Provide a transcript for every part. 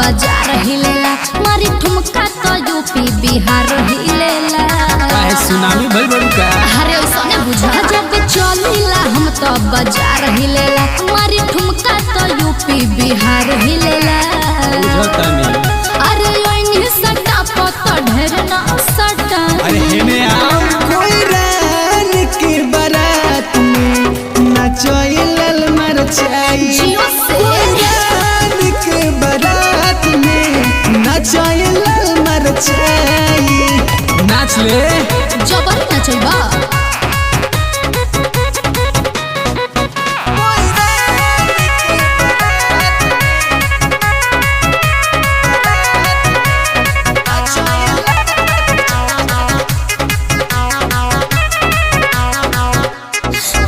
बाजार हिलेला, मारी ठुमका तो यूपी बिहार हिलेला। काहे सुनामी भइल बड़ू का? अरे ओसने बुझा जब चलीला हम तो बाजार हिलेला, मारी ठुमका तो यूपी बिहार हिलेला। बुझतानी अरे ओइनी सटा पत ढेर ना सटा। अरे हेने आओ कोई रान के बारात में नचैलल मरचाई। जियो से रान के बारात में नचैलल मरचाई। नाच ले जबर नचैबा।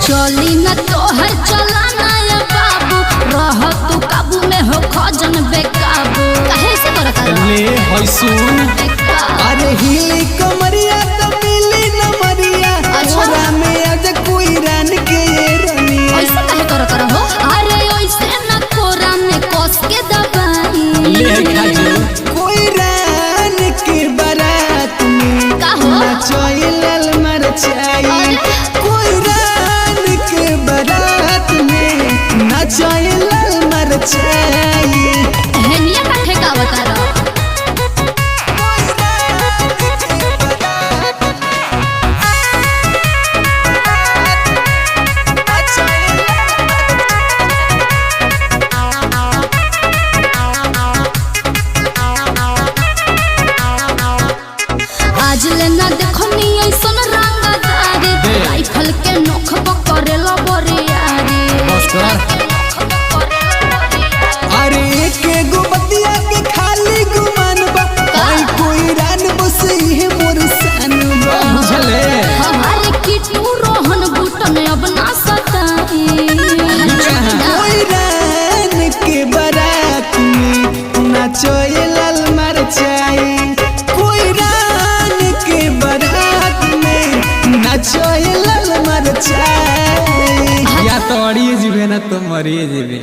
चली न तोहर चलाना या बाबू, रह तू काबू में हो खजन बेकाबू। काहे से करत ले होय सुन अरे हिली कमरिया तो मिली न मरिया। अच्छा। ओरा में आज कोई रान के रनिया। ऐसे काहे करत हो? अरे ऐसे न कोरा में कस के दबाई। ले खाजो कोई रान के बारात में का हो? नचैलल मरचाई। अरे। कोई रान के बारात में नचैलल मरचाई। हेनिया का ठेकावत रह। आज ले ना देखो नी ऐसन रंगदारी, राइफल के नोख पकड़ेला बरियारी। बस कर अरे एक गो बतिया के खाली गुमान बा। आई कोई रान बसे है मोर सान बा। बुझले हमारे किटू रोहन बूटन अब ना सताई। कोई रान के बारात में नचैलल मरचाई। कोई रान के बारात में नचैलल मरचाई। या तो अड़िए जीवे ना तो मरिए जीवे।